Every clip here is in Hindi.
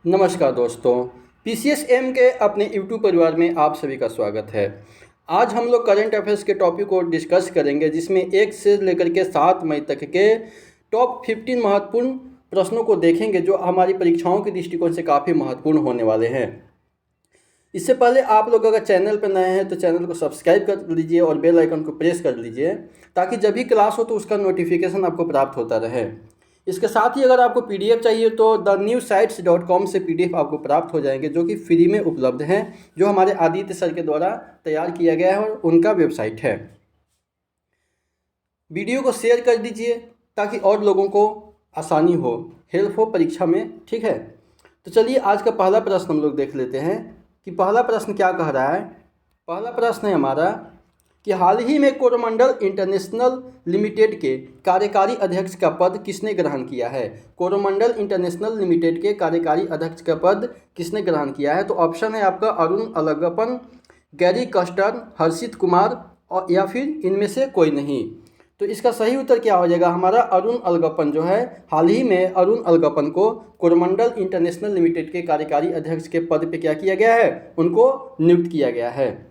नमस्कार दोस्तों, पीसीएसएम के अपने यूट्यूब परिवार में आप सभी का स्वागत है। आज हम लोग करंट अफेयर्स के टॉपिक को डिस्कस करेंगे, जिसमें 1 से लेकर के 7 मई तक के टॉप 15 महत्वपूर्ण प्रश्नों को देखेंगे, जो हमारी परीक्षाओं के दृष्टिकोण से काफ़ी महत्वपूर्ण होने वाले हैं। इससे पहले आप लोग अगर चैनल पर नए हैं तो चैनल को सब्सक्राइब कर लीजिए और बेल आइकन को प्रेस कर लीजिए, ताकि जब भी क्लास हो तो उसका नोटिफिकेशन आपको प्राप्त होता रहे। इसके साथ ही अगर आपको पीडीएफ चाहिए तो thenewsites.com से पीडीएफ आपको प्राप्त हो जाएंगे, जो कि फ्री में उपलब्ध हैं, जो हमारे आदित्य सर के द्वारा तैयार किया गया है और उनका वेबसाइट है। वीडियो को शेयर कर दीजिए ताकि और लोगों को आसानी हो, हेल्प हो परीक्षा में, ठीक है। तो चलिए आज का पहला प्रश्न हम लोग देख लेते हैं कि पहला प्रश्न क्या कह रहा है। पहला प्रश्न है हमारा कि हाल ही में कोरोमंडल इंटरनेशनल लिमिटेड के कार्यकारी अध्यक्ष का पद किसने ग्रहण किया है। कोरोमंडल इंटरनेशनल लिमिटेड के कार्यकारी अध्यक्ष का पद किसने ग्रहण किया है। तो ऑप्शन है आपका अरुण अलगप्पन, गैरी कस्टर्न, हर्षित कुमार और या फिर इनमें से कोई नहीं। तो इसका सही उत्तर क्या हो जाएगा हमारा अरुण अलगप्पन जो है, हाल ही में अरुण अलगप्पन को कोरोमंडल इंटरनेशनल लिमिटेड के कार्यकारी अध्यक्ष के पद पे क्या किया गया है, उनको नियुक्त किया गया है।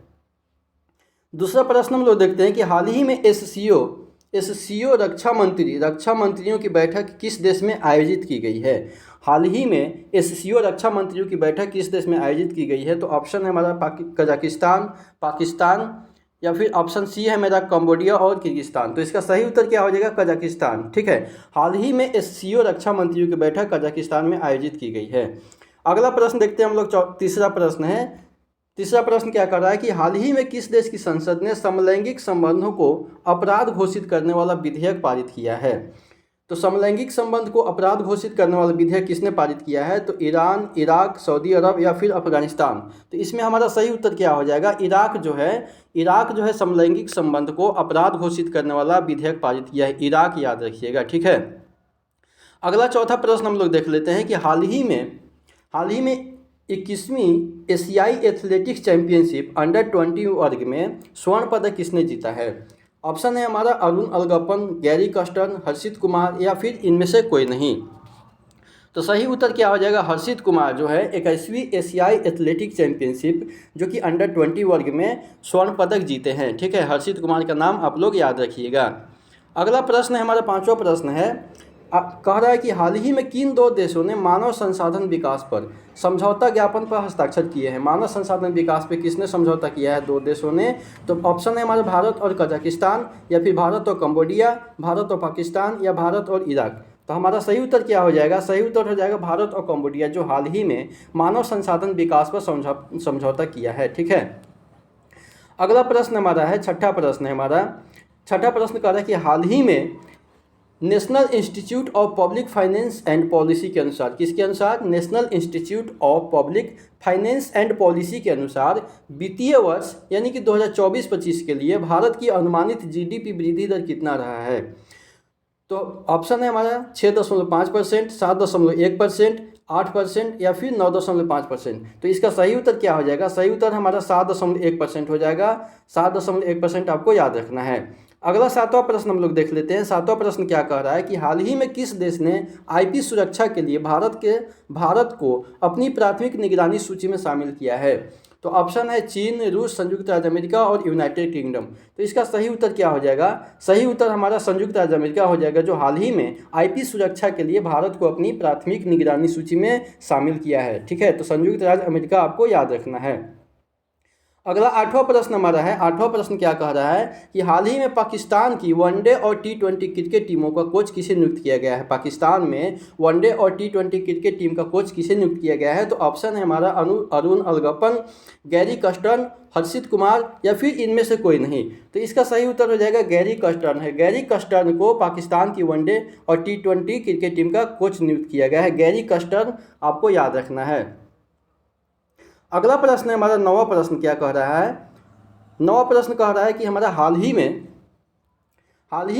दूसरा प्रश्न हम लोग देखते हैं कि हाल ही में एससीओ रक्षा मंत्रियों की बैठक किस देश में आयोजित की गई है। हाल ही में एससीओ रक्षा मंत्रियों की बैठक किस देश में आयोजित की गई है। तो ऑप्शन है हमारा कजाकिस्तान, पाकिस्तान या फिर ऑप्शन सी है मेरा कंबोडिया और किर्गिस्तान। तो इसका सही उत्तर क्या हो जाएगा, कजाकिस्तान, ठीक है। हाल ही में एससीओ रक्षा मंत्रियों की बैठक कजाकिस्तान में आयोजित की गई है। अगला प्रश्न देखते हैं हम लोग, तीसरा प्रश्न है। तीसरा प्रश्न क्या कर रहा है कि हाल ही में किस देश की संसद ने समलैंगिक संबंधों को अपराध घोषित करने वाला विधेयक पारित किया है। तो समलैंगिक संबंध को अपराध घोषित करने वाला विधेयक किसने पारित किया है। तो ईरान, इराक, सऊदी अरब या फिर अफगानिस्तान। तो इसमें हमारा सही उत्तर क्या हो जाएगा, इराक जो है समलैंगिक संबंध को अपराध घोषित करने वाला विधेयक पारित किया है, इराक, याद रखिएगा, ठीक है। अगला चौथा प्रश्न हम लोग देख लेते हैं कि हाल ही में 21वीं एशियाई एथलेटिक्स चैंपियनशिप अंडर-20 वर्ग में स्वर्ण पदक किसने जीता है। ऑप्शन है हमारा अरुण अलगप्पन, गैरी कस्टर्न, हर्षित कुमार या फिर इनमें से कोई नहीं। तो सही उत्तर क्या हो जाएगा, हर्षित कुमार जो है 21वीं एशियाई एथलेटिक्स चैंपियनशिप जो कि अंडर-20 वर्ग में स्वर्ण पदक जीते हैं, ठीक है। हर्षित कुमार का नाम आप लोग याद रखिएगा। अगला प्रश्न है हमारा पांचवा प्रश्न है, कह रहा है कि हाल ही में किन दो देशों ने मानव संसाधन विकास पर समझौता ज्ञापन पर हस्ताक्षर किए हैं। मानव संसाधन विकास पे किसने समझौता किया है, दो देशों ने। तो ऑप्शन है हमारे भारत और कजाकिस्तान या फिर भारत और कंबोडिया, भारत और पाकिस्तान या भारत और इराक। तो हमारा सही उत्तर क्या हो जाएगा, सही उत्तर हो जाएगा भारत और कंबोडिया, जो हाल ही में मानव संसाधन विकास पर समझौता किया है, ठीक है। अगला प्रश्न हमारा है, छठा प्रश्न कह रहा है कि हाल ही में national institute of public finance and policy के अनुसार, किसके अनुसार, national institute of public finance and policy के अनुसार वित्तीय वर्ष यानी कि 2024-25 के लिए भारत की अनुमानित जीडीपी वृद्धि दर कितना रहा है। तो ऑप्शन है हमारा 6.5%, 7.1%, 8% या फिर 9.5%। तो इसका सही उत्तर क्या हो जाएगा, सही उत्तर हमारा 7.1% हो जाएगा। 7.1% आपको याद रखना है। अगला सातवां प्रश्न हम लोग देख लेते हैं। सातवां प्रश्न क्या कह रहा है कि हाल ही में किस देश ने आईपी सुरक्षा के लिए भारत को अपनी प्राथमिक निगरानी सूची में शामिल किया है। तो ऑप्शन है चीन, रूस, संयुक्त राज्य अमेरिका और यूनाइटेड किंगडम। तो इसका सही उत्तर क्या हो जाएगा, सही उत्तर हमारा संयुक्त राज्य अमेरिका हो जाएगा, जो हाल ही में आईपी सुरक्षा के लिए भारत को अपनी प्राथमिक निगरानी सूची में शामिल किया है, ठीक है। तो संयुक्त राज्य अमेरिका आपको याद रखना है। अगला आठवां प्रश्न हमारा है। आठवां प्रश्न क्या कह रहा है कि हाल ही में पाकिस्तान की वनडे और टी20 क्रिकेट टीमों का कोच किसे नियुक्त किया गया है। पाकिस्तान में वनडे और टी20 क्रिकेट टीम का कोच किसे नियुक्त किया गया है। तो ऑप्शन है हमारा अरुण अलगप्पन, गैरी कस्टर्न, हर्षित कुमार या फिर इनमें से कोई नहीं। तो इसका सही उत्तर हो जाएगा गैरी कस्टर्न है। गैरी कस्टर्न को पाकिस्तान की वनडे और टी20 क्रिकेट टीम का कोच नियुक्त किया गया है। गैरी कस्टर्न आपको याद रखना है। अगला प्रश्न है हमारा नौवां प्रश्न क्या कह रहा है। नौवां प्रश्न कह रहा है कि हमारा हाल ही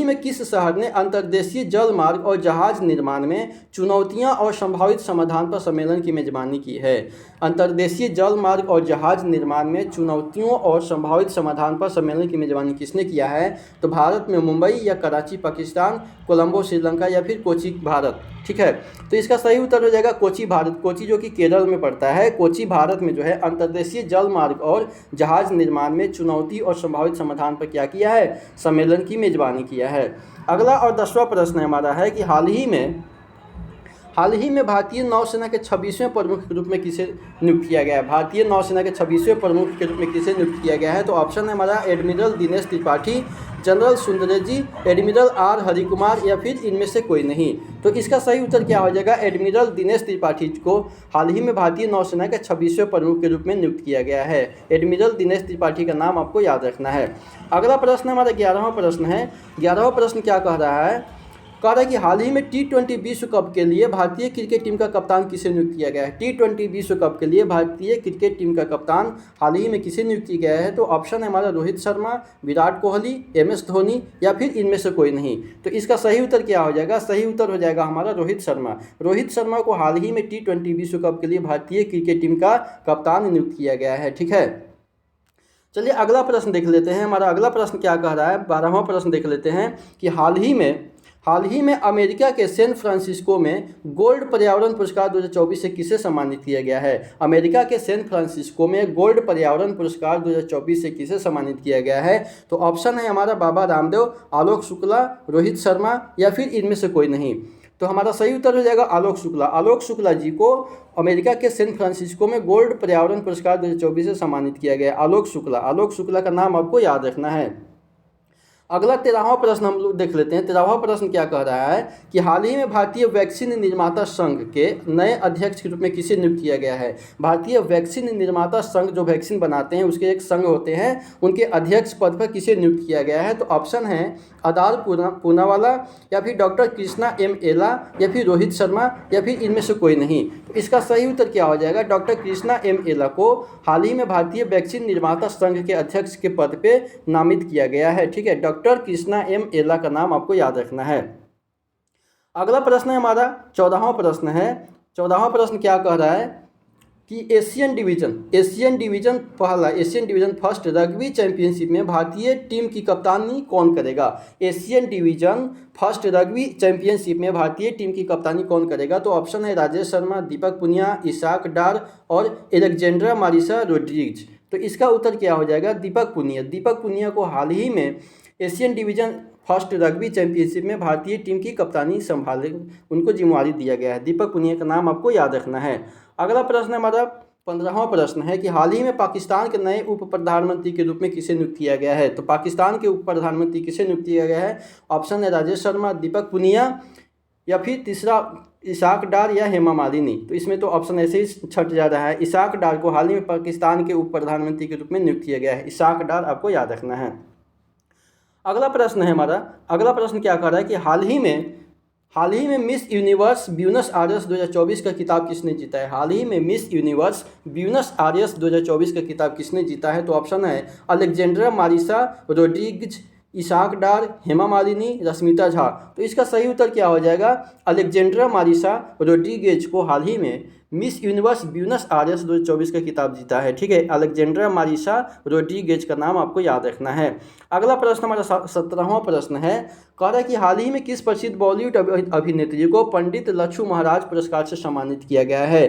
में किस शहर ने अंतर्देशीय जल मार्ग और जहाज निर्माण में चुनौतियां और संभावित समाधान पर सम्मेलन की मेजबानी की है। अंतर्देशीय जल मार्ग और जहाज निर्माण में चुनौतियों और संभावित समाधान पर सम्मेलन की मेजबानी किसने किया है। तो भारत में मुंबई या कराची पाकिस्तान, कोलंबो श्रीलंका या फिर कोची भारत। ठीक है। तो इसका सही उत्तर हो जाएगा कोची भारत। कोची जो कि केरल में पड़ता है, कोची भारत में जो है अंतर्देशीय जल मार्ग और जहाज निर्माण में चुनौती और संभावित समाधान पर क्या किया है, सम्मेलन की मेजबानी किया है। अगला और 10वां प्रश्न हमारा है कि हाल ही में भारतीय नौसेना के 26वें प्रमुख के रूप में किसे नियुक्त किया गया है। भारतीय नौसेना के 26वें प्रमुख के रूप में किसे नियुक्त किया गया है। तो ऑप्शन है हमारा एडमिरल दिनेश त्रिपाठी, जनरल सुंदरेजी, एडमिरल आर हरिकुमार या फिर इनमें से कोई नहीं। तो इसका सही उत्तर क्या हो जाएगा, एडमिरल दिनेश त्रिपाठी को हाल ही में भारतीय नौसेना के 26वें प्रमुख के रूप में नियुक्त किया गया है। एडमिरल दिनेश त्रिपाठी का नाम आपको याद रखना है। अगला प्रश्न हमारा 11वां प्रश्न है। 11वां प्रश्न क्या कह रहा है, कह रहा है कि हाल ही में T20 विश्व कप के लिए भारतीय क्रिकेट टीम का कप्तान किसे नियुक्त किया गया है। T20 विश्व कप के लिए भारतीय क्रिकेट टीम का कप्तान हाल ही में किसे नियुक्त किया गया है। तो ऑप्शन है हमारा रोहित शर्मा, विराट कोहली, MS धोनी या फिर इनमें से कोई नहीं। तो इसका सही उत्तर क्या हो जाएगा, सही उत्तर हो जाएगा हमारा रोहित शर्मा। रोहित शर्मा को हाल ही में T20 विश्व कप के लिए भारतीय क्रिकेट टीम का कप्तान नियुक्त किया गया है। ठीक है, चलिए अगला प्रश्न देख लेते हैं। हमारा अगला प्रश्न क्या कह रहा है, 12वां प्रश्न देख लेते हैं कि हाल ही में अमेरिका के सैन फ्रांसिस्को में गोल्ड पर्यावरण पुरस्कार 2024 से किसे सम्मानित किया गया है। अमेरिका के सैन फ्रांसिस्को में गोल्ड पर्यावरण पुरस्कार 2024 से किसे सम्मानित किया गया है। तो ऑप्शन है हमारा बाबा रामदेव, आलोक शुक्ला, रोहित शर्मा या फिर इनमें से कोई नहीं। तो हमारा सही उत्तर हो जाएगा आलोक शुक्ला। आलोक शुक्ला जी को अमेरिका के सैन फ्रांसिस्को में गोल्ड पर्यावरण पुरस्कार 2024 से सम्मानित किया गया है। आलोक शुक्ला का नाम आपको याद रखना है। अगला 13वां प्रश्न हम लोग देख लेते हैं। 13वां प्रश्न क्या कह रहा है कि हाल ही में भारतीय वैक्सीन निर्माता संघ के नए अध्यक्ष के रूप में किसे नियुक्त किया गया है। भारतीय वैक्सीन निर्माता संघ जो वैक्सीन बनाते हैं उसके एक संघ होते हैं, उनके अध्यक्ष पद पर किसे नियुक्त किया गया है। तो ऑप्शन है आधार पूनावाला या फिर डॉक्टर कृष्णा M एला या फिर रोहित शर्मा या फिर इनमें से कोई नहीं। तो इसका सही उत्तर क्या हो जाएगा, डॉक्टर कृष्णा M एला को हाल ही में भारतीय वैक्सीन निर्माता संघ के अध्यक्ष के पद पे नामित किया गया है। ठीक है, डॉक्टर कृष्णा M एला का नाम आपको याद रखना है। अगला प्रश्न है हमारा 14वां प्रश्न है। 14वां प्रश्न क्या कह रहा है कि Asian division first rugby championship में भारतीय टीम की कप्तानी कौन करेगा। Asian division first rugby championship में भारतीय टीम की कप्तानी कौन करेगा। तो ऑप्शन है राजेश शर्मा, दीपक पुनिया, इसाक डार और एलेक्जेंड्रा मारिसा रोड्रिग्ज। तो इसका उत्तर क्या हो जाएगा, दीपक पुनिया को हाल ही में Asian division first rugby championship में भारतीय टीम की कप्तानी संभाले उनको जिम्मेवारी दिया गया है। दीपक पुनिया का नाम आपको याद रखना है। अगला प्रश्न हमारा 15वां प्रश्न है कि हाल ही में पाकिस्तान के नए उप प्रधानमंत्री के रूप में किसे नियुक्त किया गया है। तो पाकिस्तान के उप प्रधानमंत्री किसे नियुक्त किया गया है। ऑप्शन है राजेश शर्मा, दीपक पुनिया या फिर तीसरा इसाक डार या हेमा मालिनी। तो इसमें तो ऑप्शन ऐसे ही छट जा रहा है। इसाक डार को हाल ही में पाकिस्तान के उप प्रधानमंत्री के रूप में नियुक्त किया गया है। इसाक डार आपको याद रखना है। अगला प्रश्न है हमारा, अगला प्रश्न क्या कर रहा है कि हाल ही में मिस यूनिवर्स ब्यूनस आयर्स 2024 का खिताब किसने जीता है। हाल ही में मिस यूनिवर्स ब्यूनस आयर्स 2024 का खिताब किसने जीता है। तो ऑप्शन है अलेक्जेंड्रा मारिसा रोड्रिग्ज, इसाक डार, हेमा मालिनी, रश्मिता झा। तो इसका सही उत्तर क्या हो जाएगा, अलेक्जेंड्रा मारिसा रोड्रिगेज को हाल ही में मिस यूनिवर्स ब्यूनस आयर्स 2024 का खिताब जीता है। ठीक है, अलेक्जेंड्रा मारिसा रोड्रिगेज का नाम आपको याद रखना है। अगला प्रश्न हमारा 17वां प्रश्न है, कह रहा है कि हाल ही में किस प्रसिद्ध बॉलीवुड अभिनेत्री को पंडित लच्छू महाराज पुरस्कार से सम्मानित किया गया है।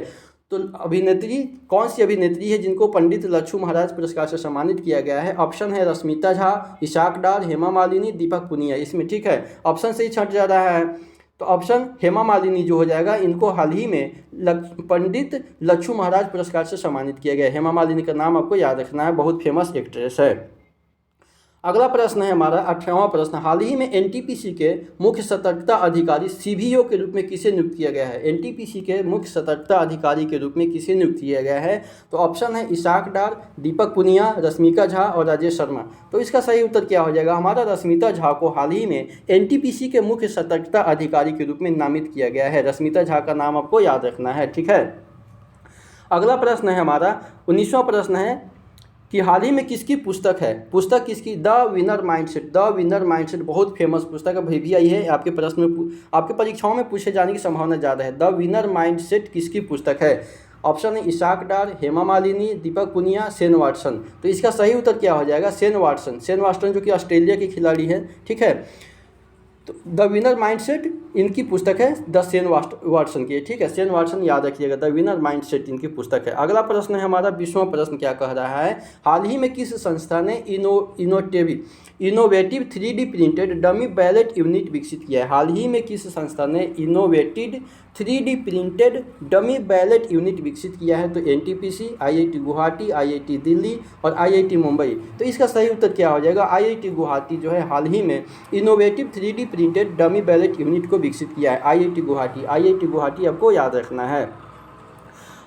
तो अभिनेत्री कौन सी अभिनेत्री है जिनको पंडित लच्छू महाराज पुरस्कार से सम्मानित किया गया है। ऑप्शन है रश्मिता झा, इसाक डार, हेमा मालिनी, दीपक पुनिया। इसमें ठीक है, ऑप्शन से ही छट जा रहा है। तो ऑप्शन हेमा मालिनी जो हो जाएगा, इनको हाल ही में पंडित लच्छू महाराज पुरस्कार से सम्मानित किया गया है। हेमा मालिनी का नाम आपको याद रखना है, बहुत फेमस एक्ट्रेस है। अगला प्रश्न है हमारा 18वां प्रश्न, हाल ही में NTPC के मुख्य सतर्कता अधिकारी CBO के रूप में किसे नियुक्त किया गया है। NTPC के मुख्य सतर्कता अधिकारी के रूप में किसे नियुक्त किया गया है। तो ऑप्शन है इसाक डार, दीपक पुनिया, रश्मिका झा और राजेश शर्मा। तो इसका सही उत्तर क्या हो जाएगा, हमारा रश्मिता झा को हाल ही में NTPC के मुख्य सतर्कता अधिकारी के रूप में नामित किया गया है। रश्मिता झा का नाम आपको याद रखना है। ठीक है, अगला प्रश्न है हमारा 19वां प्रश्न है कि हाल ही में किसकी पुस्तक है। पुस्तक किसकी, द विनर माइंडसेट बहुत फेमस पुस्तक है, भी आई है। आपके प्रश्न में आपके परीक्षाओं में पूछे जाने की संभावना ज़्यादा है। द विनर माइंडसेट किसकी पुस्तक है। ऑप्शन है इसाक डार, हेमा मालिनी, दीपक पुनिया, शेन वाटसन। तो इसका सही उत्तर क्या हो जाएगा, शेन वाटसन जो कि ऑस्ट्रेलिया के खिलाड़ी है। ठीक है, तो द विनर माइंडसेट इनकी पुस्तक है, द सेन वाटसन की, ठीक है, सेन वाटसन याद रखिएगा, द विनर माइंडसेट इनकी पुस्तक है। अगला प्रश्न है हमारा 20वां प्रश्न क्या कह रहा है, हाल ही में किस संस्था ने innovative 3D printed dummy ballot unit विकसित किया है। हाल ही में किस संस्था ने innovative 3D printed dummy ballot unit विकसित किया है। तो NTPC, IIT Guwahati, IIT Delhi और IIT मुंबई। तो इसका सही उत्तर क्या हो जाएगा, IIT गुवाहाटी जो है हाल ही में innovative 3D printed dummy ballot unit को विकसित किया है। IIT गुवाहाटी आपको याद रखना है।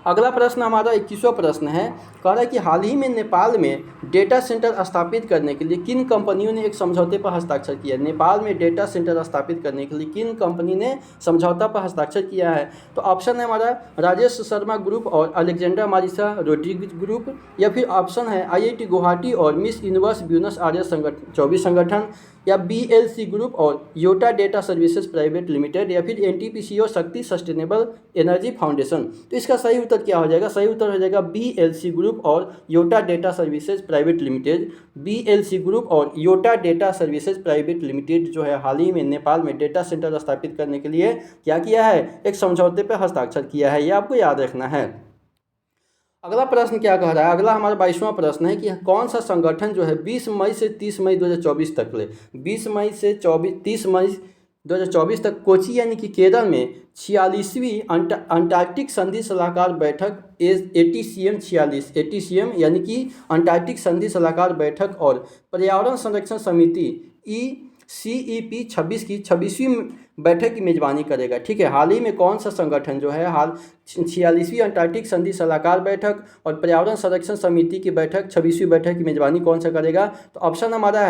अगला प्रश्न हमारा 21वां प्रश्न है, कह रहा है कि हाल ही में नेपाल में डेटा सेंटर स्थापित करने के लिए किन कंपनियों ने एक समझौते पर हस्ताक्षर किया है। नेपाल में डेटा सेंटर स्थापित करने के लिए किन कंपनी ने समझौता पर हस्ताक्षर किया है। तो ऑप्शन है हमारा राजेश शर्मा ग्रुप और अलेक्जेंडर मारिसा रोड्रिग्स ग्रुप, या फिर ऑप्शन है IIT गुवाहाटी और मिस यूनिवर्स ब्यूनस आयर्स 24 संगठन, या BLC ग्रुप और Yotta data services private limited, या फिर NTPC और शक्ति सस्टेनेबल एनर्जी फाउंडेशन। तो इसका सही उत्तर क्या हो जाएगा, सही उत्तर हो जाएगा BLC ग्रुप और Yotta data services private limited. BLC group और Yotta data services private limited जो है हाल ही में नेपाल में डेटा सेंटर स्थापित करने के लिए क्या किया है, एक समझौते पर हस्ताक्षर किया है, ये आपको याद रखना है। अगला प्रश्न क्या कह रहा है, अगला हमारा 22वां प्रश्न है कि कौन सा संगठन जो है 20 मई से 30 मई 2024 तक 20 मई से 30 मई 2024 तक कोची यानी कि केरल में 46वीं अंटार्कटिक संधि सलाहकार बैठक ATCM 46 ATCM यानी कि अंटार्कटिक संधि सलाहकार बैठक और पर्यावरण संरक्षण समिति CEP 26 की 26वीं बैठक की मेजबानी करेगा, ठीक है। हाल ही में कौन सा संगठन जो है 46वीं अंटार्कटिक संधि सलाहकार बैठक और पर्यावरण संरक्षण समिति की बैठक 26वीं बैठक की मेजबानी कौन सा करेगा। तो ऑप्शन हमारा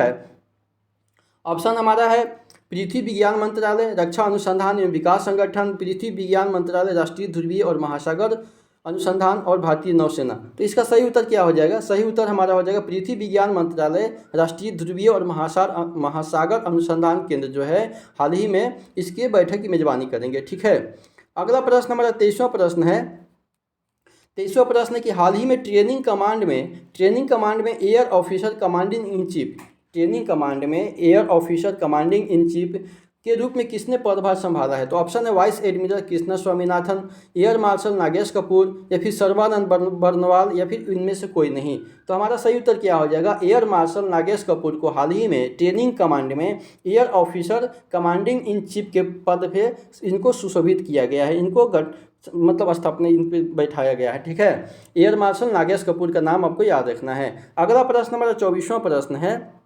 है पृथ्वी विज्ञान मंत्रालय, रक्षा अनुसंधान एवं विकास संगठन, पृथ्वी विज्ञान मंत्रालय, राष्ट्रीय ध्रुवीय और महासागर अनुसंधान और भारतीय नौसेना। तो इसका सही उत्तर क्या हो जाएगा, सही उत्तर हमारा हो जाएगा पृथ्वी विज्ञान मंत्रालय, राष्ट्रीय ध्रुवीय और महासागर अनुसंधान केंद्र जो है हाल ही में इसके बैठक की मेजबानी करेंगे, ठीक है। अगला प्रश्न हमारा 23वां प्रश्न है। 23वां प्रश्न है कि हाल ही में ट्रेनिंग कमांड में air officer commanding in chief के रूप में किसने पदभार संभाला है। तो ऑप्शन है vice admiral Krishna Swaminathan, air marshal Nagesh Kapoor, या फिर सर्बानंद बर्नवाल, या फिर इनमें से कोई नहीं। तो हमारा सही उत्तर क्या हो जाएगा, एयर मार्शल नागेश कपूर को हाल ही में ट्रेनिंग कमांड में air officer commanding in chief के पद पे इनको सुशोभित किया गया है, इनको स्थापना इन पर बैठाया गया है, ठीक है। एयर मार्शल नागेश कपूर का नाम आपको याद रखना है। अगला प्रश्न हमारा 24वां प्रश्न है।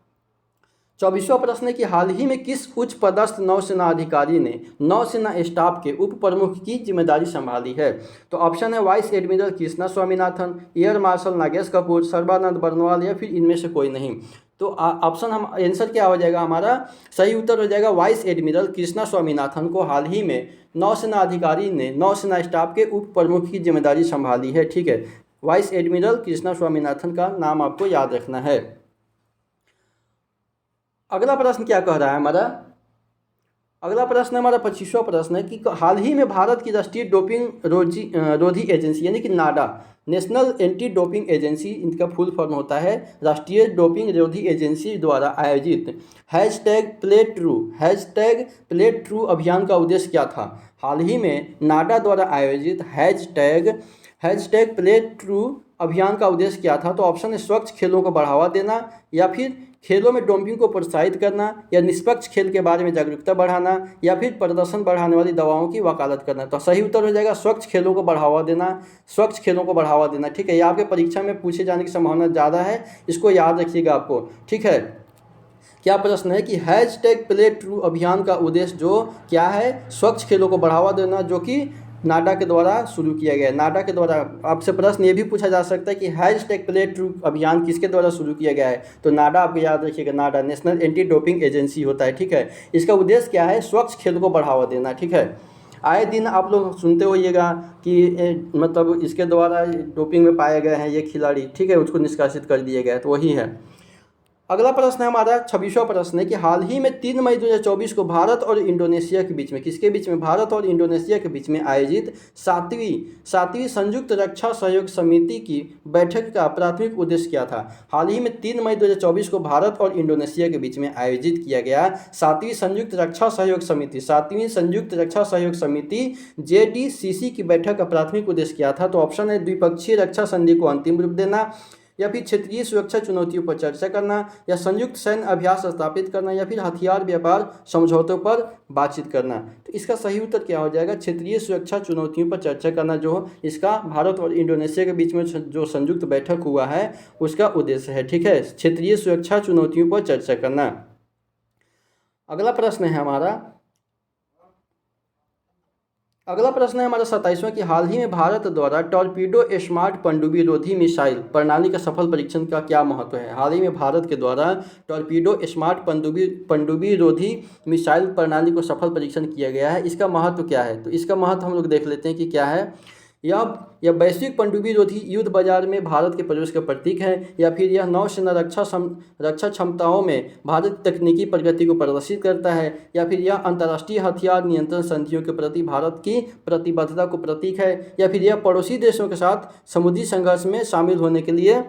24वां प्रश्न है कि हाल ही में किस उच्च पदस्थ नौसेना अधिकारी ने नौसेना स्टाफ के उप प्रमुख की जिम्मेदारी संभाली है। तो ऑप्शन है vice admiral Krishna Swaminathan, air marshal Nagesh Kapoor, Sarbananda Barnwal, या फिर इनमें से कोई नहीं। तो ऑप्शन आंसर क्या हो जाएगा, हमारा सही उत्तर हो जाएगा वाइस एडमिरल कृष्णा स्वामीनाथन को हाल ही में नौसेना अधिकारी ने नौसेना स्टाफ के उप प्रमुख की जिम्मेदारी संभाली है, ठीक है। वाइस एडमिरल कृष्णा स्वामीनाथन का नाम आपको याद रखना है। अगला प्रश्न क्या कह रहा है हमारा, अगला प्रश्न हमारा 25वां प्रश्न है कि हाल ही में भारत की राष्ट्रीय डोपिंग रोधी एजेंसी यानी कि नाडा, नेशनल एंटी डोपिंग एजेंसी इनका फुल फॉर्म होता है, राष्ट्रीय डोपिंग रोधी एजेंसी द्वारा आयोजित प्ले ट्रू अभियान का उद्देश्य क्या था। हाल ही में नाडा द्वारा आयोजित हैशटैग प्ले ट्रू अभियान का उद्देश्य क्या था। तो ऑप्शन है स्वच्छ खेलों को बढ़ावा देना, या फिर खेलों में डोपिंग को प्रोत्साहित करना, या निष्पक्ष खेल के बारे में जागरूकता बढ़ाना, या फिर प्रदर्शन बढ़ाने वाली दवाओं की वकालत करना। तो सही उत्तर हो जाएगा स्वच्छ खेलों को बढ़ावा देना, ठीक है। ये आपके परीक्षा में पूछे जाने की संभावना ज़्यादा है, इसको याद रखिएगा आपको, ठीक है। क्या प्रश्न है कि हैशटैग प्ले ट्रू अभियान का उद्देश्य जो क्या है, स्वच्छ खेलों को बढ़ावा देना, जो कि नाडा के द्वारा शुरू किया गया है। नाडा के द्वारा आपसे प्रश्न ये भी पूछा जा सकता है कि हैशटैग प्ले ट्रू अभियान किसके द्वारा शुरू किया गया है। तो नाडा आपको याद रखिएगा, नाडा नेशनल एंटी डोपिंग एजेंसी होता है, ठीक है। इसका उद्देश्य क्या है, स्वच्छ खेल को बढ़ावा देना, ठीक है। आए दिन आप लोग सुनते होइएगा कि इसके द्वारा डोपिंग में पाए गए हैं ये खिलाड़ी, ठीक है, उसको निष्कासित कर दिया गया है, तो वही है। अगला प्रश्न है हमारा 26वां प्रश्न है कि हाल ही में 3 मई 2024 को भारत और इंडोनेशिया के बीच में, किसके बीच में, भारत और इंडोनेशिया के बीच में आयोजित सातवीं संयुक्त रक्षा सहयोग समिति की बैठक का प्राथमिक उद्देश्य क्या था। हाल ही में 3 मई 2024 को भारत और इंडोनेशिया के बीच में आयोजित किया गया सातवीं संयुक्त रक्षा सहयोग समिति JDCC की बैठक का प्राथमिक उद्देश्य क्या था। तो ऑप्शन है द्विपक्षीय रक्षा संधि को अंतिम रूप देना, या फिर क्षेत्रीय सुरक्षा चुनौतियों पर चर्चा करना, या संयुक्त सैन्य अभ्यास स्थापित करना, या फिर हथियार व्यापार समझौतों पर बातचीत करना। तो इसका सही उत्तर क्या हो जाएगा, क्षेत्रीय सुरक्षा चुनौतियों पर चर्चा करना जो इसका भारत और इंडोनेशिया के बीच में जो संयुक्त बैठक हुआ है उसका उद्देश्य है। ठीक है, क्षेत्रीय सुरक्षा चुनौतियों पर चर्चा करना। अगला प्रश्न है हमारा 27वां कि हाल ही में भारत द्वारा टॉर्पीडो स्मार्ट पनडुब्बी रोधी मिसाइल प्रणाली का सफल परीक्षण का क्या महत्व है। हाल ही में भारत के द्वारा टॉर्पीडो स्मार्ट पनडुब्बी रोधी मिसाइल प्रणाली को सफल परीक्षण किया गया है, इसका महत्व क्या है। तो इसका महत्व हम लोग देख लेते हैं कि क्या है। यह वैश्विक पनडुब्बी रोधी युद्ध बाजार में भारत के प्रवेश का प्रतीक है, या फिर यह नौसेना रक्षा क्षमताओं में भारत की तकनीकी प्रगति को प्रदर्शित करता है, या फिर यह अंतर्राष्ट्रीय हथियार नियंत्रण संधियों के प्रति भारत की प्रतिबद्धता को प्रतीक है, या फिर यह पड़ोसी देशों के साथ समुद्री संघर्ष में शामिल होने के लिए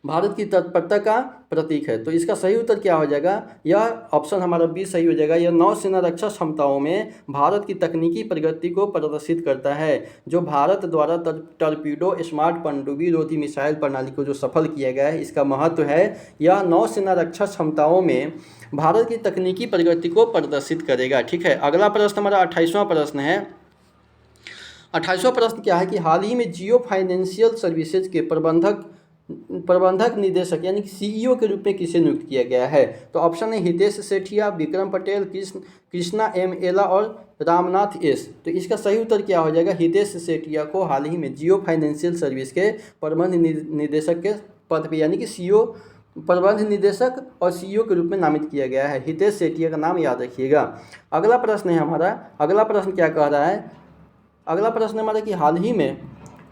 भारत की तत्परता का प्रतीक है। तो इसका सही उत्तर क्या हो जाएगा, यह ऑप्शन हमारा बी सही हो जाएगा। यह नौसेना रक्षा क्षमताओं में भारत की तकनीकी प्रगति को प्रदर्शित करता है। जो भारत द्वारा टॉर्पीडो स्मार्ट पनडुब्बी रोधी मिसाइल प्रणाली को जो सफल किया गया है, इसका महत्व है यह नौसेना रक्षा क्षमताओं में भारत की तकनीकी प्रगति को प्रदर्शित करेगा। ठीक है, अगला प्रश्न हमारा 28वां प्रश्न है। 28वां प्रश्न क्या है कि हाल ही में जियो फाइनेंशियल सर्विसेज के प्रबंधक निदेशक यानी कि CEO के रूप में किसे नियुक्त किया गया है। तो ऑप्शन है हितेश सेठिया, विक्रम पटेल, कृष्णा M एला और रामनाथ S। तो इसका सही उत्तर क्या हो जाएगा, हितेश सेठिया को हाल ही में जियो फाइनेंशियल सर्विस के प्रबंध निदेशक के पद पर यानी कि CEO प्रबंध निदेशक और CEO के रूप में नामित किया गया है। हितेश सेठिया का नाम याद रखिएगा। अगला प्रश्न है हमारा, अगला प्रश्न क्या कह रहा है, अगला प्रश्न हमारा कि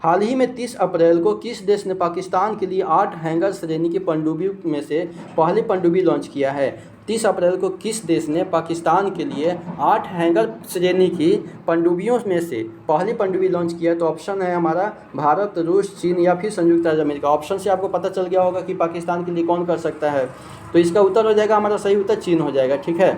हाल ही में 30 अप्रैल को किस देश ने पाकिस्तान के लिए 8 हैंगर श्रेणी की पनडुब्बी में से पहली पनडुब्बी लॉन्च किया है। 30 अप्रैल को किस देश ने पाकिस्तान के लिए 8 हैंगर श्रेणी की पनडुब्बियों में से पहली पनडुब्बी लॉन्च किया। तो ऑप्शन है हमारा भारत, रूस, चीन या फिर संयुक्त राज्य अमेरिका। ऑप्शन से आपको पता चल गया होगा कि पाकिस्तान के लिए कौन कर सकता है। तो इसका उत्तर हो जाएगा हमारा सही उत्तर चीन हो जाएगा। ठीक है,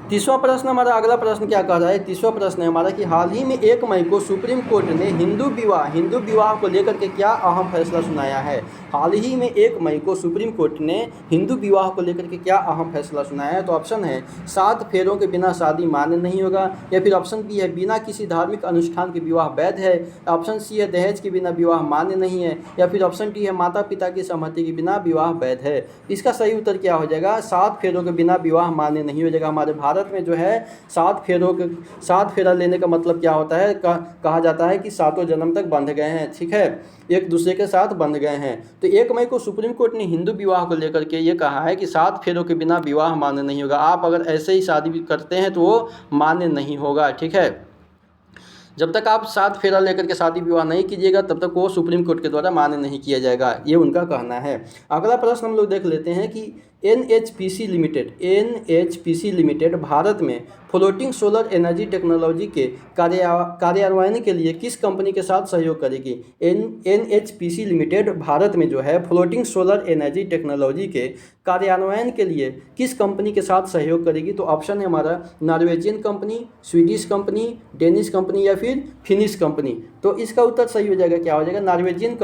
30वां प्रश्न हमारा, अगला प्रश्न क्या कह रहा है, 30वां प्रश्न है हमारा कि हाल ही में 1 मई को सुप्रीम कोर्ट ने हिंदू विवाह को लेकर के क्या अहम फैसला सुनाया है। हाल ही में 1 मई को सुप्रीम कोर्ट ने हिंदू विवाह को लेकर के क्या अहम फैसला सुनाया है। तो ऑप्शन है 7 फेरों के बिना शादी मान्य नहीं होगा, या फिर ऑप्शन बी है बिना किसी धार्मिक अनुष्ठान के विवाह वैध है, ऑप्शन सी है दहेज के बिना विवाह मान्य नहीं है, या फिर ऑप्शन डी है माता पिता की सहमति के बिना विवाह वैध है। इसका सही उत्तर क्या हो जाएगा, 7 फेरों के बिना विवाह मान्य नहीं हो जाएगा। हमारे भारत में जो है 7 फेरा लेने का मतलब क्या होता है, कहा जाता है कि 7 जन्म तक बंध गए हैं। ठीक है, एक दूसरे के साथ बंध गए हैं। तो 1 मई को सुप्रीम कोर्ट ने हिंदू विवाह को लेकर के ये कहा है कि 7 फेरों के बिना विवाह मान्य नहीं होगा। आप अगर ऐसे ही शादी करते हैं तो वो मान्य नहीं होगा। ठीक है, जब तक आप 7 फेरा लेकर के शादी विवाह नहीं कीजिएगा तब तक वो सुप्रीम कोर्ट के द्वारा मान्य नहीं किया जाएगा, ये उनका कहना है। अगला प्रश्न हम लोग देख लेते हैं कि NHPC लिमिटेड भारत में फ्लोटिंग सोलर एनर्जी टेक्नोलॉजी के कार्यान्वयन के लिए किस कंपनी के साथ सहयोग करेगी। NHPC लिमिटेड भारत में जो है फ्लोटिंग सोलर एनर्जी टेक्नोलॉजी के कार्यान्वयन के लिए किस कंपनी के साथ सहयोग करेगी। तो ऑप्शन है हमारा Norwegian company, Swedish company, Danish company या फिर फिनिश कंपनी। तो इसका उत्तर सही हो जाएगा, क्या हो जाएगा, नॉर्वेजियन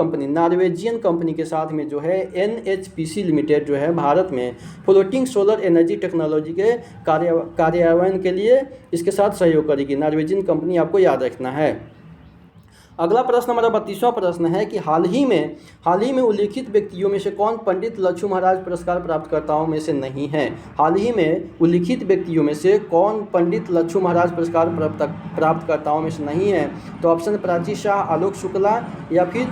कंपनी के साथ में जो है NHPC लिमिटेड जो है भारत में फ्लोटिंग सोलर एनर्जी टेक्नोलॉजी के कार्यान्वयन के लिए इसके साथ सहयोग करेगी। नॉर्वेजियन कंपनी आपको याद रखना है। अगला प्रश्न हमारा 32वां प्रश्न है कि हाल ही में उल्लिखित व्यक्तियों में से कौन पंडित लच्छू महाराज पुरस्कार प्राप्तकर्ताओं में से नहीं है। हाल ही में उल्लिखित व्यक्तियों में से कौन पंडित लच्छू महाराज पुरस्कार प्राप्तकर्ताओं में से नहीं है। तो ऑप्शन प्राची शाह, आलोक शुक्ला या फिर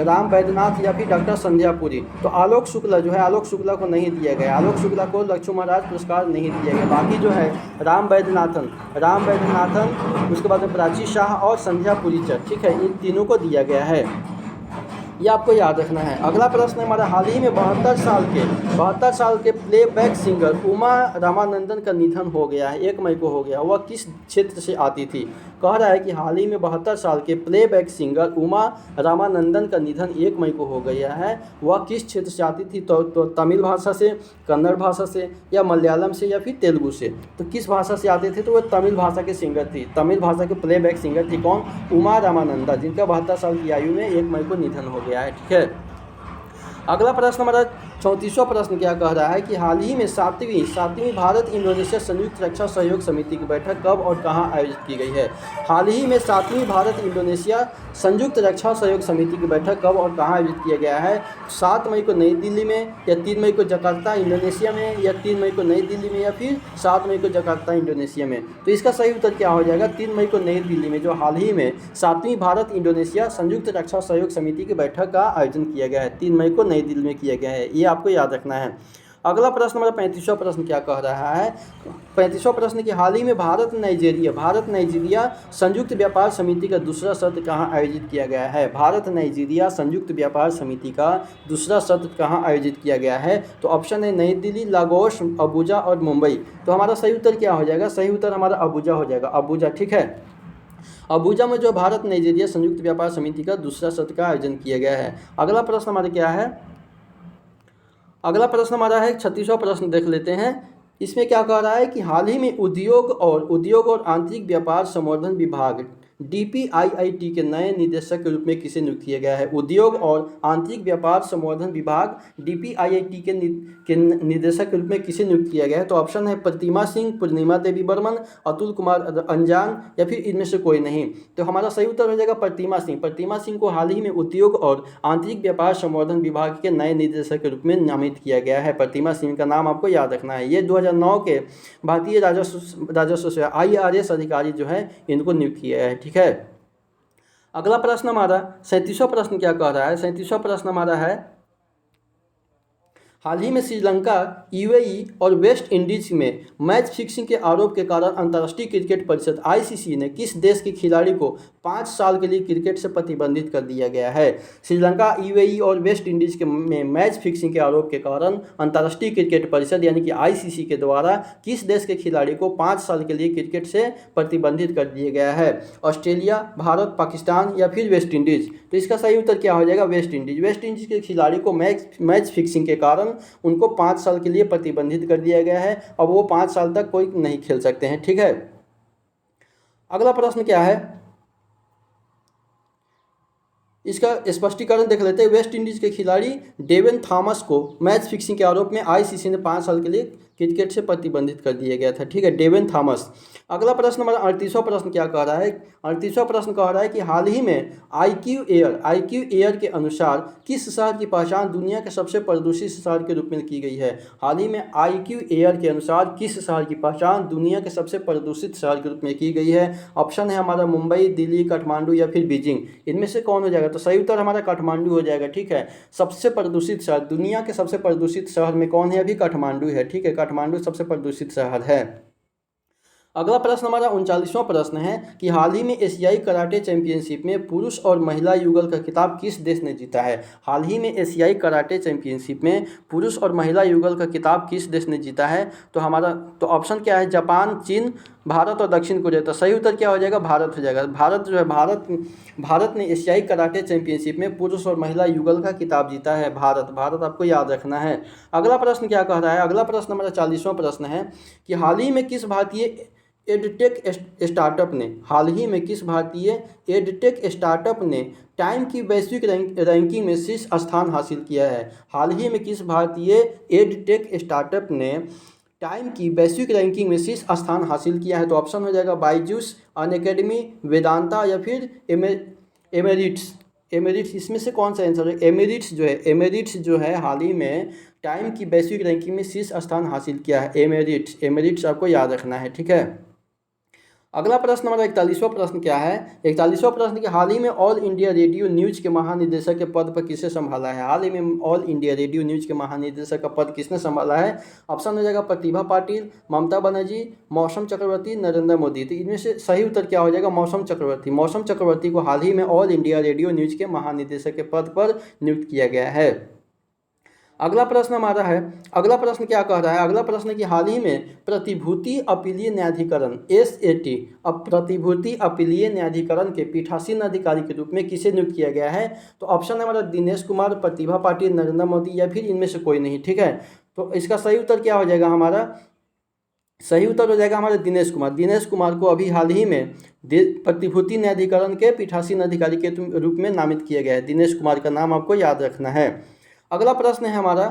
राम बैद्यनाथ या फिर डॉक्टर संध्या पुरी। तो आलोक शुक्ला जो है, आलोक शुक्ला को नहीं दिया गया, आलोक शुक्ला को लच्छू महाराज पुरस्कार नहीं दिया गया। बाकी जो है राम बैद्यनाथन, उसके बाद में प्राची शाह और संध्या पुरी, ठीक है, इन तीनों को दिया गया है। ये आपको याद रखना है। अगला प्रश्न है हमारा, हाल ही में 72 साल के प्लेबैक सिंगर उमा रामानंदन का निधन हो गया है, 1 मई को हो गया। वह किस क्षेत्र से आती थी? कह रहा है कि हाल ही में 72 साल के प्लेबैक सिंगर उमा रामानंदन का निधन 1 मई को हो गया है। वह किस क्षेत्र से आती थी? तो तमिल भाषा से, कन्नड़ भाषा से, या मलयालम से, या फिर तेलुगु से। तो किस भाषा से आते थे? तो वह तमिल भाषा के सिंगर थी। तमिल भाषा के प्लेबैक सिंगर थी कौन? उमा रामानंदा, जिनका 72 साल की आयु में 1 मई को निधन हो गया है। ठीक है। अगला प्रश्न हमारा 34वां प्रश्न क्या कह रहा है कि हाल ही में सातवीं भारत इंडोनेशिया संयुक्त रक्षा सहयोग समिति की बैठक कब और कहां आयोजित की गई है? हाल ही में 7वीं भारत इंडोनेशिया संयुक्त रक्षा सहयोग समिति की बैठक कब और कहां आयोजित किया गया है? 7 मई को नई दिल्ली में, या 3 मई को जकार्ता इंडोनेशिया में, या 3 मई को नई दिल्ली में, या फिर 7 मई को जकार्ता इंडोनेशिया में। तो इसका सही उत्तर क्या हो जाएगा? 3 मई को नई दिल्ली में, जो हाल ही में 7वीं भारत इंडोनेशिया संयुक्त रक्षा सहयोग समिति की बैठक का आयोजन किया गया है। 3 मई को नई दिल्ली में किया गया है, ये आपको याद रखना है। अगला प्रश्न हमारा 35वां प्रश्न क्या कह रहा है? 35वां प्रश्न कि हाल ही में भारत नाइजीरिया संयुक्त व्यापार समिति का दूसरा सत्र कहाँ आयोजित किया गया है? भारत नाइजीरिया संयुक्त व्यापार समिति का दूसरा सत्र कहाँ आयोजित किया गया है? तो ऑप्शन है नई दिल्ली, लागोस, अबुजा और मुंबई। तो हमारा सही उत्तर क्या हो जाएगा? सही उत्तर हमारा अबुजा हो जाएगा, अबुजा। ठीक है। अबुजा में जो भारत नाइजीरिया संयुक्त व्यापार समिति का दूसरा सत्र का आयोजन किया गया है। अगला प्रश्न हमारा क्या है? अगला प्रश्न हमारा है 36वां प्रश्न, देख लेते हैं। इसमें क्या कह रहा है कि हाल ही में उद्योग और आंतरिक व्यापार संवर्धन विभाग DPIIT के नए निदेशक के रूप में किसे नियुक्त किया गया है? उद्योग और आंतरिक व्यापार संवर्धन विभाग DPIIT के निदेशक के रूप में किसे नियुक्त किया गया है? तो ऑप्शन है प्रतिमा सिंह, पूर्णिमा देवी बर्मन, अतुल कुमार अंजान, या फिर इनमें से कोई नहीं। तो हमारा सही उत्तर हो जाएगा प्रतिमा सिंह। प्रतिमा सिंह को हाल ही में उद्योग और आंतरिक व्यापार संवर्धन विभाग के नए निदेशक के रूप में नामित किया गया है। प्रतिमा सिंह का नाम आपको याद रखना है। ये 2009 के भारतीय राजस्व सेवा IRS अधिकारी जो है इनको नियुक्त किया है। ठीक है। अगला प्रश्न हमारा 37वां प्रश्न क्या कह रहा है? 37वां प्रश्न हमारा है, हाल ही में श्रीलंका, UAE और वेस्ट इंडीज में मैच फिक्सिंग के आरोप के कारण अंतर्राष्ट्रीय क्रिकेट परिषद ICC ने किस देश के खिलाड़ी को 5 साल के लिए क्रिकेट से प्रतिबंधित कर दिया गया है? श्रीलंका, UAE और वेस्ट इंडीज में मैच फिक्सिंग के आरोप के कारण अंतर्राष्ट्रीय क्रिकेट परिषद यानी कि ICC के द्वारा किस देश के खिलाड़ी को 5 साल के लिए क्रिकेट से प्रतिबंधित कर दिया गया है? ऑस्ट्रेलिया, भारत, पाकिस्तान, या फिर वेस्ट इंडीज। तो इसका सही उत्तर क्या हो जाएगा? West Indies. वेस्ट इंडीज के खिलाड़ी को मैच फिक्सिंग के कारण उनको 5 साल के लिए प्रतिबंधित कर दिया गया है। अब वो 5 साल तक कोई नहीं खेल सकते हैं। ठीक है। अगला प्रश्न क्या है, इसका स्पष्टीकरण देख लेते हैं। वेस्ट इंडीज के खिलाड़ी डेवन थॉमस को मैच फिक्सिंग के आरोप में ICC ने 5 साल के लिए क्रिकेट से प्रतिबंधित कर दिया गया था। ठीक है, डेवन थॉमस। अगला प्रश्न हमारा 38वां प्रश्न क्या कह रहा है? 38वां प्रश्न कह रहा है कि हाल ही में IQ एयर के अनुसार किस शहर की पहचान दुनिया के सबसे प्रदूषित शहर के रूप में की गई है? हाल ही में IQ एयर के अनुसार किस शहर की पहचान दुनिया के सबसे प्रदूषित शहर के रूप में की गई है? ऑप्शन है हमारा मुंबई, दिल्ली, काठमांडू, या फिर बीजिंग। इनमें से कौन हो जाएगा? तो सही उत्तर हमारा काठमांडू हो जाएगा। ठीक है, सबसे प्रदूषित शहर, दुनिया के सबसे प्रदूषित शहर में कौन है? अभी काठमांडू है। ठीक है, काठमांडू सबसे प्रदूषित शहर है। अगला प्रश्न हमारा 39वां प्रश्न है कि हाल ही में एशियाई कराटे चैंपियनशिप में पुरुष और महिला युगल का खिताब किस देश ने जीता है? हाल ही में एशियाई कराटे चैंपियनशिप में पुरुष और महिला युगल का खिताब किस देश ने जीता है? तो हमारा तो ऑप्शन क्या है? जापान, चीन, भारत और दक्षिण कोरिया। तो सही उत्तर क्या हो जाएगा? भारत हो जाएगा। भारत जो है भारत ने एशियाई कराटे चैंपियनशिप में पुरुष और महिला युगल का खिताब जीता है। भारत आपको याद रखना है। अगला प्रश्न क्या कह रहा है? अगला प्रश्न हमारा 40वां प्रश्न है कि हाल ही में किस भारतीय एडटेक स्टार्टअप ने टाइम की वैश्विक रैंकिंग में शीर्ष स्थान हासिल किया है? हाल ही में किस भारतीय एडटेक स्टार्टअप ने टाइम की वैश्विक रैंकिंग में शीर्ष स्थान हासिल किया है? तो ऑप्शन हो जाएगा बायजूस, अनअकैडमी, वेदांता, या फिर एमेरिट्स। इसमें से कौन सा आंसर है? एमेरिट्स जो है हाल ही में टाइम की वैश्विक रैंकिंग में शीर्ष स्थान हासिल किया है। एमेरिट्स आपको याद रखना है। ठीक है। अगला प्रश्न हमारा 41वां प्रश्न क्या है? 41वां प्रश्न कि हाल ही में ऑल इंडिया रेडियो न्यूज़ के महानिदेशक के पद पर किसे संभाला है? हाल ही में ऑल इंडिया रेडियो न्यूज़ के महानिदेशक का पद किसने संभाला है? ऑप्शन हो जाएगा प्रतिभा पाटिल, ममता बनर्जी, मौसम चक्रवर्ती, नरेंद्र मोदी। तो इनमें से सही उत्तर क्या हो जाएगा? मौसम चक्रवर्ती। मौसम चक्रवर्ती को हाल ही में ऑल इंडिया रेडियो न्यूज़ के महानिदेशक के पद पर नियुक्त किया गया है। अगला प्रश्न हमारा है, अगला प्रश्न क्या कह रहा है? अगला प्रश्न कि हाल ही में प्रतिभूति अपीलीय न्यायाधिकरण SAT अब प्रतिभूति अपीलीय न्यायाधिकरण के पीठासीन अधिकारी के रूप में किसे नियुक्त किया गया है? तो ऑप्शन है हमारा दिनेश कुमार, प्रतिभा पाटिल, नरेंद्र मोदी या फिर इनमें से कोई नहीं। ठीक है, तो इसका सही उत्तर क्या हो जाएगा? हमारा सही उत्तर हो जाएगा हमारे दिनेश कुमार। दिनेश कुमार को अभी हाल ही में प्रतिभूति न्यायाधिकरण के पीठासीन अधिकारी के रूप में नामित किया गया है। दिनेश कुमार का नाम आपको याद रखना है। अगला प्रश्न है हमारा,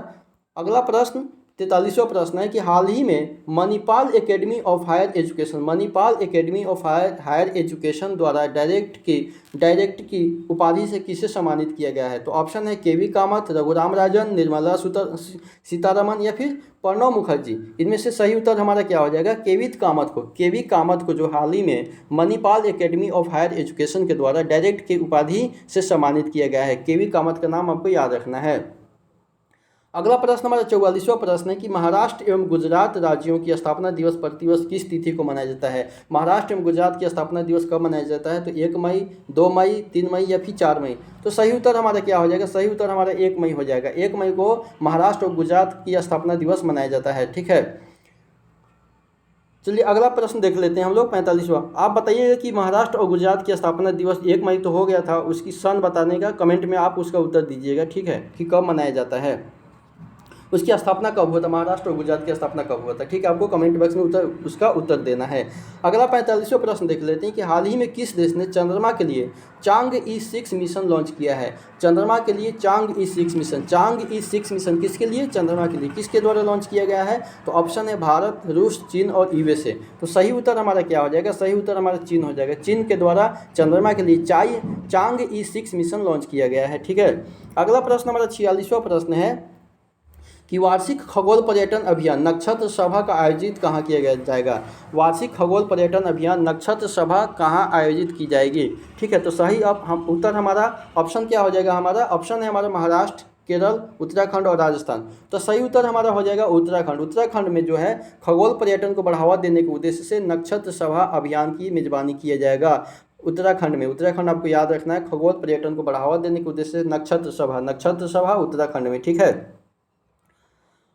अगला प्रश्न 43वां प्रश्न है कि हाल ही में Manipal academy of higher education, Manipal academy of higher education द्वारा डायरेक्ट की उपाधि से किसे सम्मानित किया गया है? तो ऑप्शन है KV कामत, रघुराम राजन, निर्मला सीतारमन या फिर प्रणव मुखर्जी। इनमें से सही उत्तर हमारा क्या हो जाएगा? KV कामत को जो हाल ही में Manipal academy of higher education के द्वारा डायरेक्ट की उपाधि से सम्मानित किया गया है। KV कामत का नाम आपको याद रखना है। अगला प्रश्न हमारा 44वां प्रश्न है कि महाराष्ट्र एवं गुजरात राज्यों की स्थापना दिवस प्रतिवर्ष किस तिथि को मनाया जाता है? महाराष्ट्र एवं गुजरात की स्थापना दिवस कब मनाया जाता है? तो 1 मई, 2 मई, 3 मई या फिर 4 मई। तो सही उत्तर हमारा क्या हो जाएगा? सही उत्तर हमारा 1 मई हो जाएगा। 1 मई को महाराष्ट्र और गुजरात की स्थापना दिवस मनाया जाता है। ठीक है, चलिए अगला प्रश्न देख लेते हैं हम लोग 45वां। आप बताइएगा कि महाराष्ट्र और गुजरात की स्थापना दिवस 1 मई तो हो गया था, उसकी सन बताने का कमेंट में आप उसका उत्तर दीजिएगा। ठीक है, कि कब मनाया जाता है, उसकी स्थापना कब हुआ था, महाराष्ट्र और गुजरात की स्थापना कब हुआ था। ठीक है, आपको कमेंट बॉक्स में उसका उत्तर देना है। अगला 45वां प्रश्न देख लेते हैं कि हाल ही में किस देश ने चंद्रमा के लिए चांग-E6 मिशन लॉन्च किया है? चंद्रमा के लिए चांग-E6 मिशन, चांग-E6 मिशन किसके लिए? चंद्रमा के लिए। किसके द्वारा लॉन्च किया गया है? तो ऑप्शन है भारत, रूस, चीन और USA। तो सही उत्तर हमारा क्या हो जाएगा? सही उत्तर हमारा चीन हो जाएगा। चीन के द्वारा चंद्रमा के लिए चांग-E6 मिशन लॉन्च किया गया है। ठीक है, अगला प्रश्न हमारा 46वां प्रश्न है कि वार्षिक खगोल पर्यटन अभियान नक्षत्र सभा का आयोजित कहाँ किया जाएगा? वार्षिक खगोल पर्यटन अभियान नक्षत्र सभा कहाँ आयोजित की जाएगी? ठीक है, तो सही अब हम उत्तर हमारा ऑप्शन क्या हो जाएगा? हमारा ऑप्शन है हमारा महाराष्ट्र, केरल, उत्तराखंड और राजस्थान। तो सही उत्तर हमारा हो जाएगा उत्तराखंड। उत्तराखंड में जो है खगोल पर्यटन को बढ़ावा देने के उद्देश्य से नक्षत्र सभा अभियान की मेजबानी किया जाएगा उत्तराखंड में। उत्तराखंड आपको याद रखना है, खगोल पर्यटन को बढ़ावा देने के उद्देश्य से नक्षत्र सभा उत्तराखंड में। ठीक है,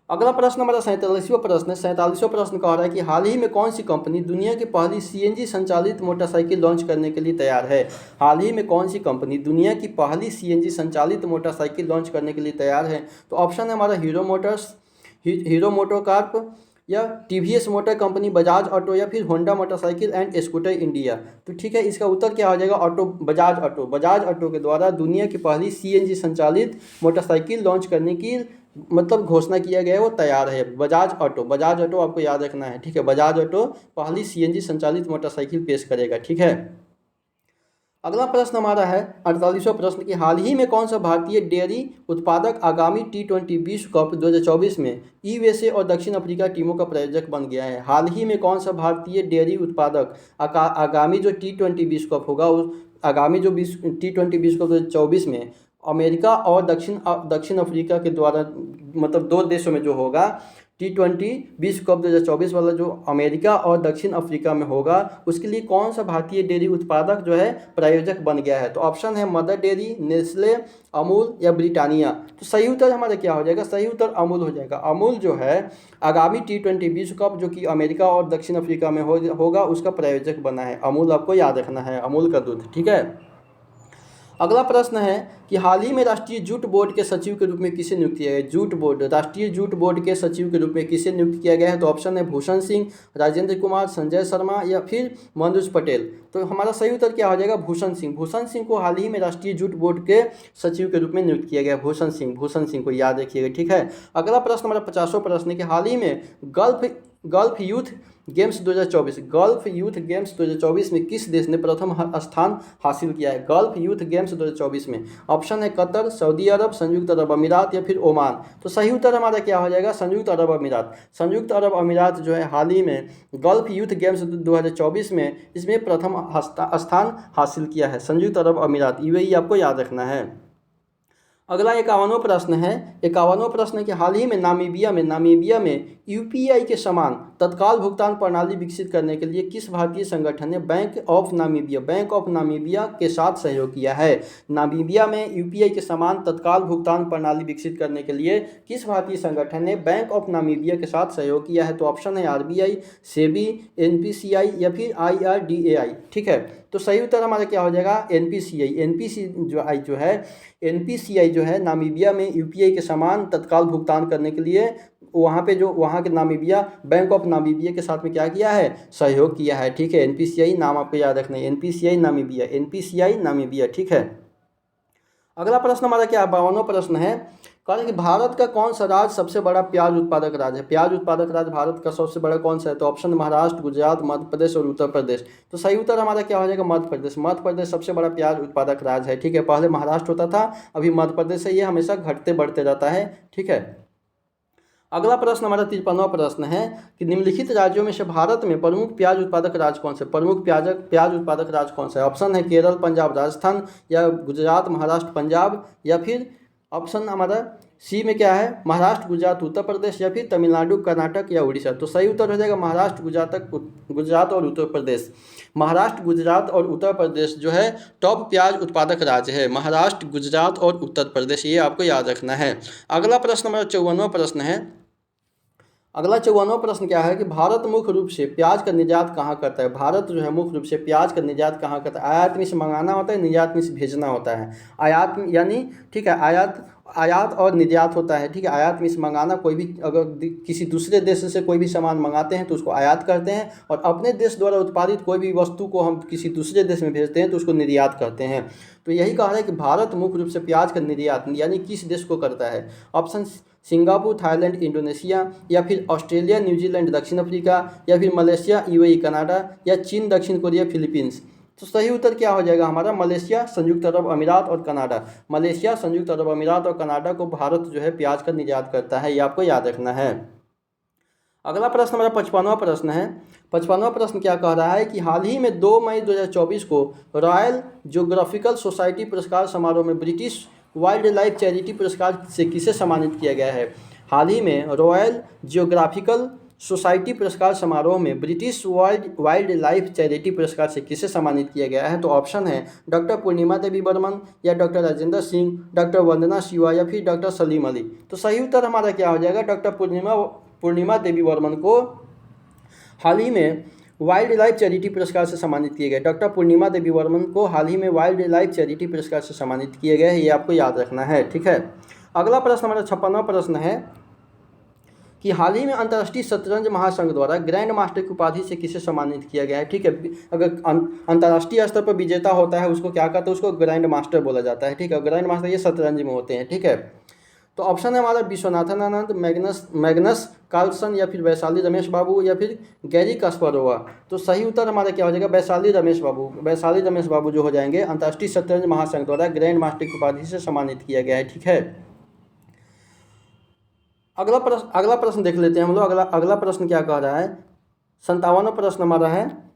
अगला प्रश्न हमारा 47वां प्रश्न है। 47वां प्रश्न कह रहा है कि हाल ही में कौन सी कंपनी दुनिया की पहली CNG संचालित मोटरसाइकिल लॉन्च करने के लिए तैयार है? हाल ही में कौन सी कंपनी दुनिया की पहली CNG संचालित मोटरसाइकिल लॉन्च करने के लिए तैयार है? तो ऑप्शन है हमारा हीरो मोटोकॉर्प या TVS motor company, Bajaj auto या फिर Honda motorcycle and scooter India. तो ठीक है, इसका उत्तर क्या हो जाएगा? बजाज ऑटो के द्वारा दुनिया की पहली CNG संचालित मोटरसाइकिल लॉन्च करने की मतलब घोषणा किया गया है, वो तैयार है। बजाज ऑटो आपको याद रखना है। ठीक है, बजाज ऑटो पहली CNG संचालित मोटरसाइकिल पेश करेगा। ठीक है, अगला प्रश्न हमारा है 48वां प्रश्न कि हाल ही में कौन सा भारतीय डेयरी उत्पादक आगामी T20 विश्व कप 2024 में USA और दक्षिण अफ्रीका टीमों का प्रायोजक बन गया है? हाल ही में कौन सा भारतीय डेयरी उत्पादक आगामी जो T20 विश्व कप होगा, आगामी जो T20 विश्व कप 2024 में अमेरिका और दक्षिण अफ्रीका के द्वारा मतलब 2 देशों में जो होगा T20 विश्व कप 2024 वाला जो अमेरिका और दक्षिण अफ्रीका में होगा, उसके लिए कौन सा भारतीय डेयरी उत्पादक जो है प्रायोजक बन गया है? तो ऑप्शन है मदर डेयरी, नेस्ले, अमूल या ब्रिटानिया। तो सही उत्तर हमारा क्या हो जाएगा? सही उत्तर अमूल हो जाएगा। अमूल जो है आगामी T20 विश्व कप जो कि अमेरिका और दक्षिण अफ्रीका में होगा उसका प्रायोजक बना है। अमूल आपको याद रखना है, अमूल का दूध। ठीक है, अगला प्रश्न है कि हाल ही में राष्ट्रीय जूट बोर्ड के सचिव के रूप में किसे नियुक्त किया गया? राष्ट्रीय जूट बोर्ड के सचिव के रूप में किसे नियुक्त किया गया है? तो ऑप्शन है भूषण सिंह, राजेंद्र कुमार, संजय शर्मा या फिर मनोज पटेल। तो हमारा सही उत्तर क्या हो जाएगा? भूषण सिंह। भूषण सिंह को हाल ही में राष्ट्रीय जूट बोर्ड के सचिव के रूप में नियुक्त किया गया। भूषण सिंह को याद रखिएगा। ठीक है, अगला प्रश्न हमारा 50वां प्रश्न है कि हाल ही में gulf gulf youth games 2024, gulf youth games 2024 में किस देश ने प्रथम स्थान हासिल किया है? गल्फ यूथ गेम्स 2024 में ऑप्शन है कतर, सऊदी अरब, संयुक्त अरब अमीरात या फिर ओमान। तो सही उत्तर हमारा क्या हो जाएगा? संयुक्त अरब अमीरात। संयुक्त अरब अमीरात जो है हाल ही में गल्फ यूथ गेम्स 2024 में इसमें प्रथम स्थान हासिल किया है, संयुक्त अरब अमीरात, यूएई आपको याद रखना है। अगला 51वां प्रश्न है। 51वां प्रश्न है कि हाल ही में नामीबिया में यूपीआई के समान तत्काल भुगतान प्रणाली विकसित करने के लिए किस भारतीय संगठन ने बैंक ऑफ नामीबिया के साथ सहयोग किया है? नामीबिया में यूपीआई के समान तत्काल भुगतान प्रणाली विकसित करने के लिए किस भारतीय संगठन ने बैंक ऑफ नामीबिया के साथ सहयोग किया है? तो ऑप्शन है आरबीआई, सेबी, एनपीसीआई या फिर आईआरडीएआई। ठीक है, तो सही उत्तर हमारा क्या हो जाएगा? एनपीसीआई। एनपीसीआई जो है नामीबिया में यूपीआई के समान तत्काल भुगतान करने के लिए वहाँ के नामीबिया बैंक ऑफ नामीबिया के साथ में क्या किया है? सहयोग किया है। ठीक है, एनपीसीआई नाम आपको याद रखना है, एनपीसीआई नामीबिया। ठीक है, अगला प्रश्न हमारा क्या 52वां प्रश्न है। कह रहे कि भारत का कौन सा राज्य सबसे बड़ा प्याज उत्पादक राज्य है? प्याज उत्पादक राज्य भारत का सबसे बड़ा कौन सा है? तो ऑप्शन महाराष्ट्र, गुजरात, मध्य प्रदेश और उत्तर प्रदेश। तो सही उत्तर हमारा क्या हो जाएगा? मध्य प्रदेश। मध्य प्रदेश सबसे बड़ा प्याज उत्पादक राज्य है। ठीक है, पहले महाराष्ट्र होता था, अभी मध्य प्रदेश है, ये हमेशा घटते बढ़ते रहता है। ठीक है, अगला प्रश्न हमारा 53वां प्रश्न है कि निम्नलिखित राज्यों में से भारत में प्रमुख प्याज उत्पादक राज्य कौन से? प्रमुख प्याज उत्पादक राज्य कौन सा है? ऑप्शन है केरल, पंजाब, राजस्थान या गुजरात, महाराष्ट्र, पंजाब या फिर ऑप्शन हमारा सी में क्या है? महाराष्ट्र, गुजरात, उत्तर प्रदेश या फिर तमिलनाडु, कर्नाटक या उड़ीसा। तो सही उत्तर हो जाएगा महाराष्ट्र, गुजरात और उत्तर प्रदेश। महाराष्ट्र, गुजरात और उत्तर प्रदेश जो है टॉप प्याज उत्पादक राज्य है। महाराष्ट्र, गुजरात और उत्तर प्रदेश, ये आपको याद रखना है। अगला प्रश्न हमारा 54वां प्रश्न है। अगला 54वां प्रश्न क्या है कि भारत मुख्य रूप से प्याज का निर्यात कहाँ करता है? भारत जो है मुख्य रूप से प्याज का निर्यात कहाँ करता है? आयात में से मंगाना होता है, निर्यात में से भेजना होता है। आयात यानी ठीक है, आयात और निर्यात होता है। ठीक है, आयात में से मंगाना, कोई भी अगर किसी दूसरे देश से कोई भी सामान मंगाते हैं तो उसको आयात करते हैं, और अपने देश द्वारा उत्पादित कोई भी वस्तु को हम किसी दूसरे देश में भेजते हैं तो उसको निर्यात करते हैं। तो यही कहा है कि भारत मुख्य रूप से प्याज का निर्यात यानी किस देश को करता है? ऑप्शन सिंगापुर, थाईलैंड, इंडोनेशिया या फिर ऑस्ट्रेलिया, न्यूजीलैंड, दक्षिण अफ्रीका या फिर मलेशिया, यूएई, कनाडा या चीन, दक्षिण कोरिया, फिलीपींस। तो सही उत्तर क्या हो जाएगा हमारा? मलेशिया, संयुक्त अरब अमीरात और कनाडा। मलेशिया, संयुक्त अरब अमीरात और कनाडा को भारत जो है प्याज का निर्यात करता है, ये आपको याद रखना है। अगला प्रश्न हमारा 55वां प्रश्न है। 55वां प्रश्न क्या कह रहा है कि हाल ही में 2 मई 2024 को रॉयल ज्योग्राफिकल सोसाइटी पुरस्कार समारोह में ब्रिटिश वाइल्ड लाइफ चैरिटी पुरस्कार से किसे सम्मानित किया गया है? हाल ही में रॉयल जियोग्राफिकल सोसाइटी पुरस्कार समारोह में ब्रिटिश वाइल्ड लाइफ चैरिटी पुरस्कार से किसे सम्मानित किया गया है? तो ऑप्शन है डॉक्टर पूर्णिमा देवी बर्मन या डॉक्टर राजेंद्र सिंह, डॉक्टर वंदना शिवा या फिर डॉक्टर सलीम अली। तो सही उत्तर हमारा क्या हो जाएगा? डॉक्टर पूर्णिमा देवी बर्मन को हाल ही में वाइल्ड लाइफ चैरिटी पुरस्कार से सम्मानित किए गए। डॉक्टर पूर्णिमा देवी बर्मन को हाल ही में वाइल्ड लाइफ चैरिटी पुरस्कार से सम्मानित किए गए हैं, ये आपको याद रखना है। ठीक है, अगला प्रश्न हमारा 56वां प्रश्न है कि हाल ही में अंतर्राष्ट्रीय शतरंज महासंघ द्वारा ग्रैंड मास्टर की उपाधि से किसे सम्मानित किया गया है? ठीक है, अगर अंतर्राष्ट्रीय स्तर पर विजेता होता है उसको क्या कहते हैं? उसको ग्रैंड मास्टर बोला जाता है। ठीक है, ग्रैंड मास्टर ये शतरंज में होते हैं। ठीक है, तो ऑप्शन है हमारा विश्वनाथन आनंद, मैग्नस कार्लसन या फिर वैशाली रमेश बाबू या फिर गैरी कास्परोवा। तो सही उत्तर हमारा क्या हो जाएगा? वैशाली रमेश बाबू जो हो जाएंगे अंतर्राष्ट्रीय शतरंज महासंघ द्वारा ग्रैंड मास्टर की उपाधि से सम्मानित किया गया है। ठीक है, अगला प्रश्न देख लेते हैं हम लोग। अगला प्रश्न क्या कह रहा है? 57वां प्रश्न हमारा है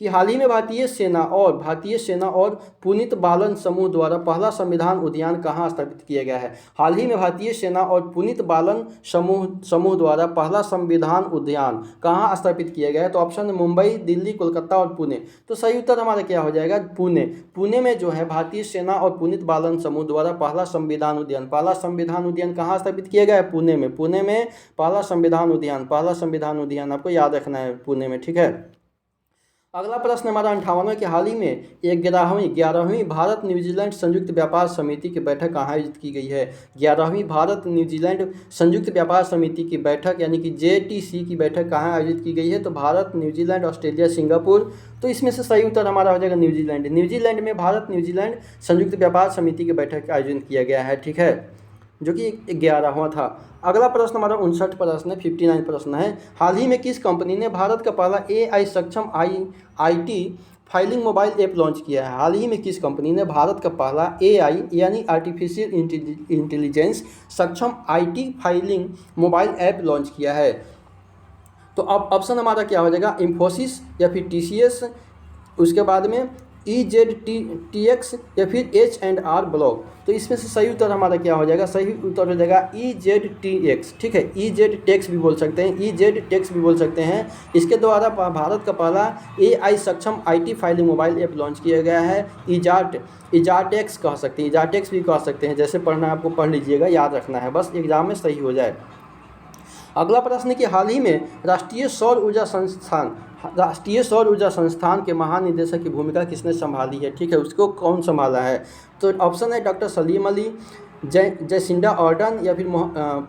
कि हाल ही में भारतीय सेना और पुनीत बालन समूह द्वारा पहला संविधान उद्यान कहाँ स्थापित किया गया है? हाल ही में भारतीय सेना और पुनीत बालन समूह द्वारा पहला संविधान उद्यान कहाँ स्थापित किया गया है? तो ऑप्शन मुंबई, दिल्ली, कोलकाता और पुणे। तो सही उत्तर हमारा क्या हो जाएगा? पुणे में जो है भारतीय सेना और पुनीत बालन समूह द्वारा पहला संविधान उद्यान कहाँ स्थापित किया गया है? पुणे में पहला संविधान उद्यान आपको याद रखना है, पुणे में। ठीक है, अगला प्रश्न हमारा 58वां कि हाल ही में 11वीं भारत न्यूजीलैंड संयुक्त व्यापार समिति की बैठक कहाँ आयोजित की गई है? 11वीं भारत न्यूजीलैंड संयुक्त व्यापार समिति की बैठक यानी कि JTC की बैठक कहाँ आयोजित की गई है? तो भारत, न्यूजीलैंड, ऑस्ट्रेलिया, सिंगापुर। तो इसमें से सही उत्तर हमारा हो जाएगा न्यूजीलैंड में भारत न्यूजीलैंड संयुक्त व्यापार समिति की बैठक का आयोजन किया गया है। ठीक है, जो कि 11वां था। अगला प्रश्न हमारा 59 प्रश्न है, 59 प्रश्न है। हाल ही में किस कंपनी ने भारत का पहला AI सक्षम IT filing mobile app launch किया है? हाल ही में किस कंपनी ने भारत का पहला AI यानी आर्टिफिशियल इंटेलिजेंस सक्षम IT filing mobile app launch किया है? तो अब ऑप्शन हमारा क्या हो जाएगा, इन्फोसिस या फिर TCS, उसके बाद में EZTX या फिर H&R ब्लॉक। तो इसमें से सही उत्तर हमारा क्या हो जाएगा, सही उत्तर हो जाएगा EZTX। ठीक है, EZTX भी बोल सकते हैं, EZTX भी बोल सकते हैं। इसके द्वारा भारत का पहला AI सक्षम IT filing mobile app launch किया गया है। EZTX कह सकते हैं, EZTX भी कह सकते हैं। जैसे पढ़ना है आपको पढ़ लीजिएगा, याद रखना है, बस एग्जाम में सही हो जाए। अगला प्रश्न है कि हाल ही में राष्ट्रीय सौर ऊर्जा संस्थान के महानिदेशक की भूमिका किसने संभाली है? ठीक है, उसको कौन संभाला है? तो ऑप्शन है डॉक्टर सलीम अली, जयसिंडा ऑर्डन, या फिर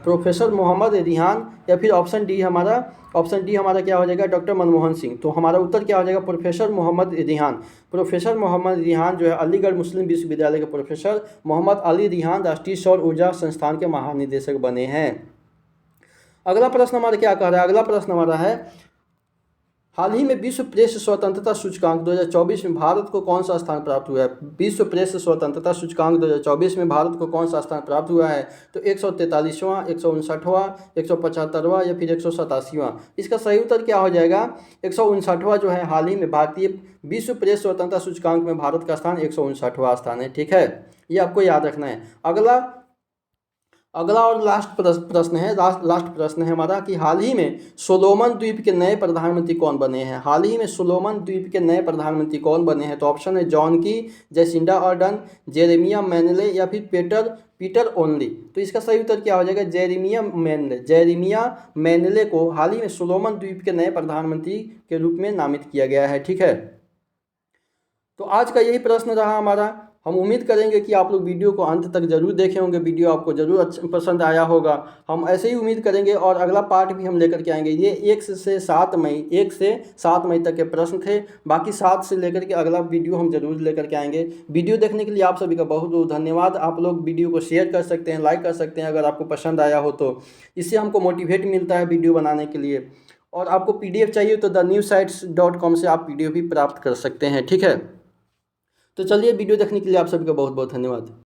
प्रोफेसर मोहम्मद रिहान, या फिर ऑप्शन डी हमारा क्या हो जाएगा, डॉक्टर मनमोहन सिंह। तो हमारा उत्तर क्या हो जाएगा, प्रोफेसर मोहम्मद रिहान। प्रोफेसर मोहम्मद रिहान जो है अलीगढ़ मुस्लिम विश्वविद्यालय के प्रोफेसर मोहम्मद अली रिहान राष्ट्रीय सौर ऊर्जा संस्थान के महानिदेशक बने हैं। अगला प्रश्न हमारा क्या कह रहा है, अगला प्रश्न हमारा है, हाल ही में विश्व प्रेस स्वतंत्रता सूचकांक 2024 में भारत को कौन सा स्थान प्राप्त हुआ है? विश्व प्रेस स्वतंत्रता सूचकांक 2024 में भारत को कौन सा स्थान प्राप्त हुआ है? तो 143वां, 159वां, 175वां या फिर 187वां? इसका सही उत्तर क्या हो जाएगा, 159वां जो है। हाल ही में भारतीय विश्व प्रेस स्वतंत्रता सूचकांक में भारत का स्थान 159वां स्थान है। ठीक है, ये आपको याद रखना है। अगला और लास्ट प्रश्न है हमारा कि हाल ही में सोलोमन द्वीप के नए प्रधानमंत्री कौन बने हैं? हाल ही में सोलोमन द्वीप के नए प्रधानमंत्री कौन बने हैं? तो ऑप्शन है जॉन की, जयसिंडा ऑर्डन, जेरेमिया मैनले या फिर पीटर ओनली। तो इसका सही उत्तर क्या हो जाएगा, जेरेमिया मैनले को हाल ही में सोलोमन द्वीप के नए प्रधानमंत्री के रूप में नामित किया गया है। ठीक है, तो आज का यही प्रश्न रहा हमारा। हम उम्मीद करेंगे कि आप लोग वीडियो को अंत तक जरूर देखे होंगे, वीडियो आपको जरूर पसंद आया होगा। हम ऐसे ही उम्मीद करेंगे और अगला पार्ट भी हम लेकर के आएंगे। ये 1 से 7 मई तक के प्रश्न थे, बाकी 7 से लेकर के अगला वीडियो हम जरूर लेकर के आएंगे। वीडियो देखने के लिए आप सभी का बहुत बहुत धन्यवाद। आप लोग वीडियो को शेयर कर सकते हैं, लाइक कर सकते हैं अगर आपको पसंद आया हो तो। इससे हमको मोटिवेट मिलता है वीडियो बनाने के लिए। और आपको PDF चाहिए तो thenewsites.com से आप PDF भी प्राप्त कर सकते हैं। ठीक है, तो चलिए, वीडियो देखने के लिए आप सभी का बहुत बहुत धन्यवाद।